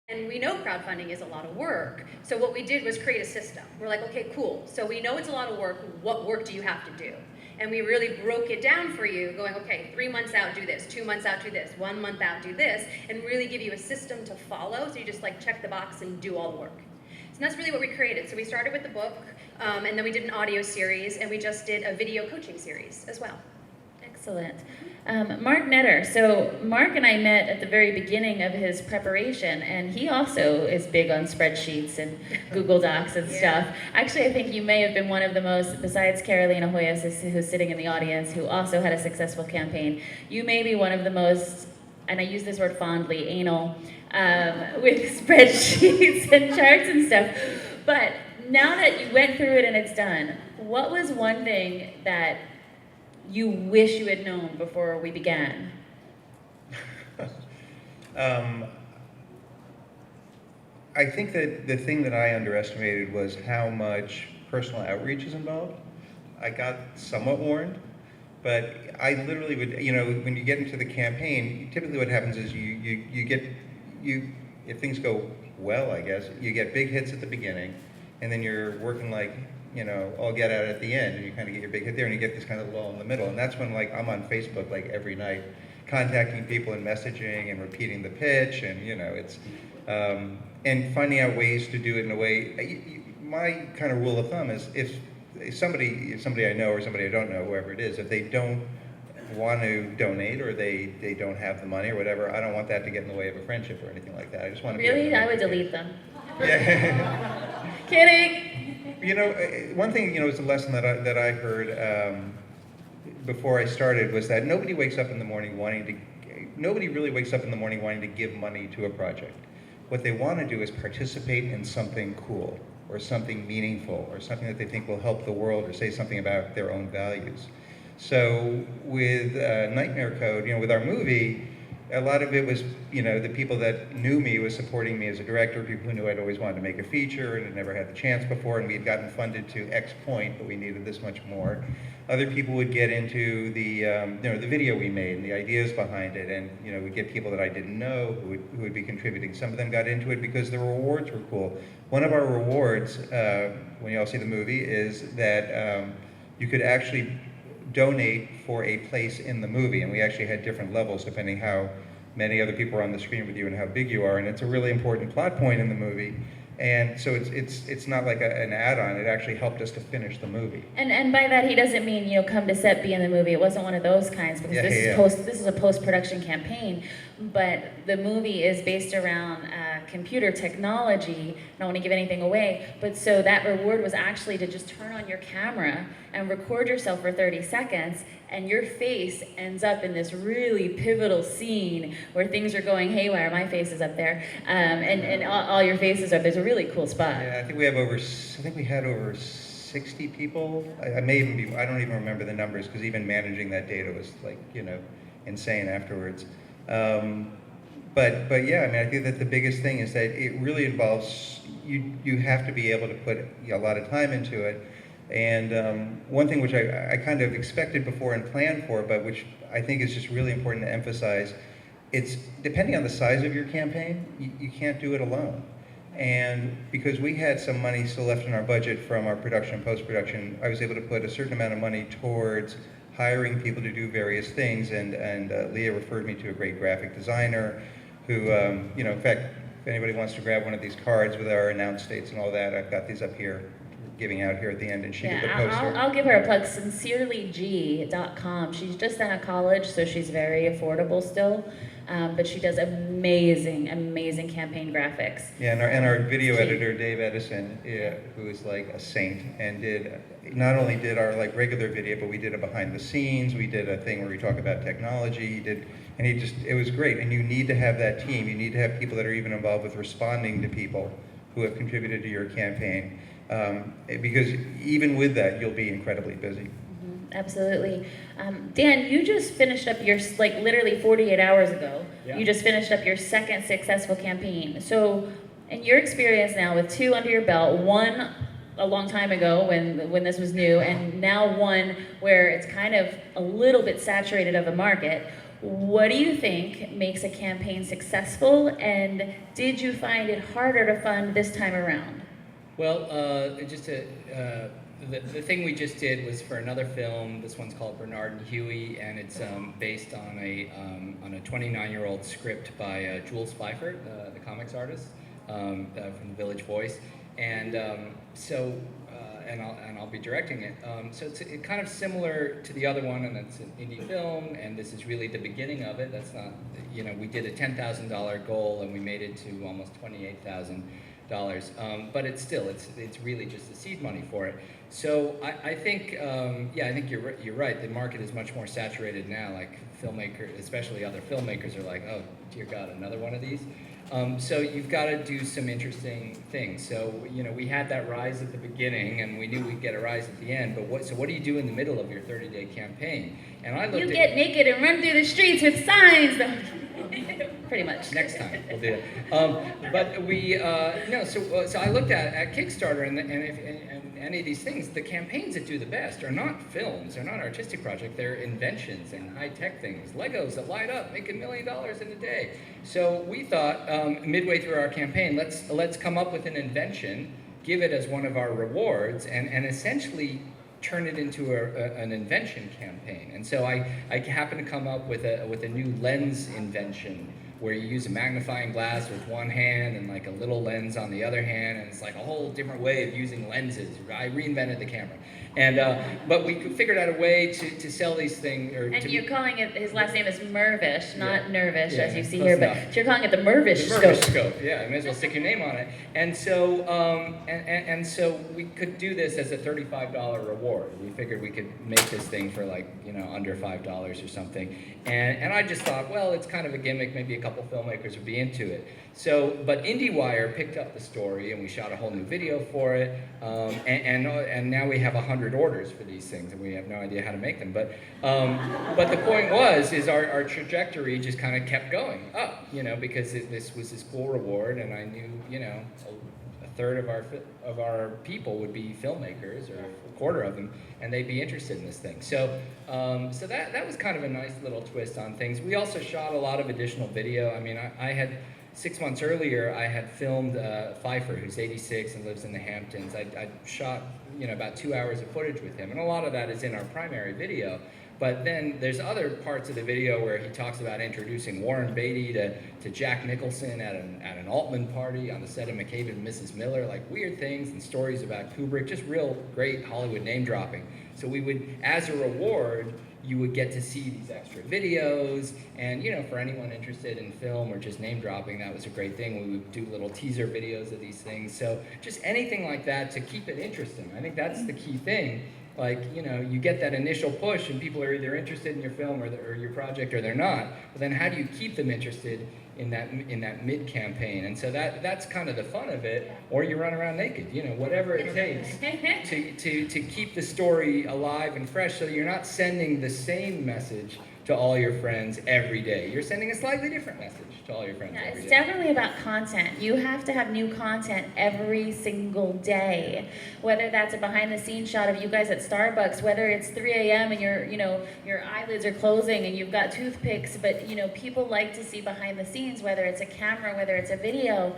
And we know crowdfunding is a lot of work. So what we did was create a system. We're like, okay, cool. So we know it's a lot of work. What work do you have to do? And we really broke it down for you, going, okay, 3 months out, do this. 2 months out, do this. 1 month out, do this. And really give you a system to follow. So you just like check the box and do all the work. So that's really what we created. So we started with the book, and then we did an audio series, and we just did a video coaching series as well. Excellent. Mark Netter. So Mark and I met at the very beginning of his preparation, and he also is big on spreadsheets and Google Docs and stuff. Actually, I think you may have been one of the most, besides Carolina Hoyas, who's sitting in the audience, who also had a successful campaign, you may be one of the most, and I use this word fondly, anal, with spreadsheets and charts and stuff. But now that you went through it and it's done, what was one thing that you wish you had known before we began? I think that the thing that I underestimated was how much personal outreach is involved. I got somewhat warned, but I literally would, when you get into the campaign, typically what happens is if things go well, I guess, you get big hits at the beginning, and then you're working like, all get out at the end, and you kind of get your big hit there, and you get this kind of lull in the middle. And that's when, like, I'm on Facebook, like, every night, contacting people and messaging and repeating the pitch, and, it's, and finding out ways to do it in a way. My kind of rule of thumb is if somebody I know or somebody I don't know, whoever it is, if they don't want to donate or they don't have the money or whatever, I don't want that to get in the way of a friendship or anything like that. I just want to Really? I would delete them. Yeah. Kidding. One thing, is a lesson that I heard before I started was that nobody really wakes up in the morning wanting to give money to a project. What they want to do is participate in something cool or something meaningful or something that they think will help the world or say something about their own values. So with Nightmare Code, with our movie, a lot of it was, the people that knew me was supporting me as a director, people who knew I'd always wanted to make a feature and had never had the chance before, and we had gotten funded to X point, but we needed this much more. Other people would get into the, the video we made and the ideas behind it, and, we'd get people that I didn't know who would be contributing. Some of them got into it because the rewards were cool. One of our rewards, when you all see the movie, is that you could actually donate for a place in the movie, and we actually had different levels depending how many other people are on the screen with you and how big you are, and it's a really important plot point in the movie. And so it's not like an add-on. It actually helped us to finish the movie. And by that he doesn't mean come to set, be in the movie. It wasn't one of those kinds, because this is a post-production campaign. But the movie is based around computer technology. I don't want to give anything away, but so that reward was actually to just turn on your camera and record yourself for 30 seconds, and your face ends up in this really pivotal scene where things are going haywire. My face is up there, and all your faces are. There's a really cool spot. Yeah, I think we had over 60 people. I may even be. I don't even remember the numbers, because even managing that data was like insane afterwards. But yeah, I think that the biggest thing is that it really involves you have to be able to put a lot of time into it. And one thing which I kind of expected before and planned for, but which I think is just really important to emphasize, it's depending on the size of your campaign, you can't do it alone. And because we had some money still left in our budget from our production and post-production, I was able to put a certain amount of money towards hiring people to do various things, and Leah referred me to a great graphic designer who, in fact, if anybody wants to grab one of these cards with our announced dates and all that, I've got these up here, giving out here at the end, and she did the poster. I'll give her a plug, sincerelyg.com. She's just out of college, so she's very affordable still, but she does amazing campaign graphics. Yeah, and our video editor, Dave Edison, who is like a saint, and not only did our regular video, but we did a behind the scenes, we did a thing where we talk about technology, it was great. And you need to have that team. You need to have people that are even involved with responding to people who have contributed to your campaign. Because even with that, you'll be incredibly busy. Absolutely. Dan, you just finished up your, literally 48 hours ago, you just finished up your second successful campaign. So, in your experience now with 2 under your belt, one a long time ago when this was new, and now one where it's kind of a little bit saturated of a market, what do you think makes a campaign successful, and did you find it harder to fund this time around? Well, the thing we just did was for another film. This one's called Bernard and Huey, and it's based on a 29-year-old script by Jules Pfeiffer, the comics artist from The Village Voice, and I'll be directing it. So it's kind of similar to the other one, and it's an indie film, and this is really the beginning of it. That's not, we did a $10,000 goal, and we made it to almost $28,000. But it's really just the seed money for it. So I think I think you're right. The market is much more saturated now. Like filmmakers, especially other filmmakers, are like, oh dear God, another one of these. So you've got to do some interesting things. So we had that rise at the beginning, and we knew we'd get a rise at the end. But what do you do in the middle of your 30-day campaign? And I looked get naked and run through the streets with signs. Pretty much. Next time we'll do it. But we So I looked at Kickstarter, and any of these things, the campaigns that do the best are not films, they're not artistic projects, they're inventions and high-tech things, Legos that light up, make $1 million in a day. So we thought midway through our campaign, let's come up with an invention, give it as one of our rewards, and essentially turn it into an invention campaign. And so I happened to come up with a new lens invention, where you use a magnifying glass with one hand and like a little lens on the other hand, and it's like a whole different way of using lenses. I reinvented the camera, and but we figured out a way to sell these things. And you're calling it, his last name is Mirvish, not Nervish, Yeah, as you see close here, enough. but you're calling it the Mirvish The scope. Mirvish scope, yeah, I may as well stick your name on it. And so, and so we could do this as a $35 reward. We figured we could make this thing for like, under $5 or something. And I just thought, well, it's kind of a gimmick, maybe a couple filmmakers would be into it. So, but IndieWire picked up the story, and we shot a whole new video for it. And now we have 100 orders for these things, and we have no idea how to make them. But the point is our trajectory just kind of kept going up, because this was this cool reward, and I knew, a third of our people would be filmmakers, or a quarter of them, and they'd be interested in this thing. So that was kind of a nice little twist on things. We also shot a lot of additional video. I mean, I had 6 months earlier, I had filmed Pfeiffer, who's 86 and lives in the Hamptons. I shot, about 2 hours of footage with him, and a lot of that is in our primary video. But then there's other parts of the video where he talks about introducing Warren Beatty to Jack Nicholson at an Altman party on the set of McCabe and Mrs. Miller, like weird things and stories about Kubrick, just real great Hollywood name dropping. So we would, as a reward, you would get to see these extra videos, and for anyone interested in film or just name dropping, that was a great thing. We would do little teaser videos of these things. So just anything like that to keep it interesting. I think that's the key thing. Like, you get that initial push, and people are either interested in your film or your project, or they're not. But then how do you keep them interested in that mid campaign? And so that's kind of the fun of it. Or you run around naked, whatever it takes to keep the story alive and fresh, so you're not sending the same message to all your friends every day. You're sending a slightly different message to all your friends every day. It's definitely about content. You have to have new content every single day. Whether that's a behind-the-scenes shot of you guys at Starbucks, whether it's 3 a.m. and your eyelids are closing and you've got toothpicks, but people like to see behind the scenes, whether it's a camera, whether it's a video.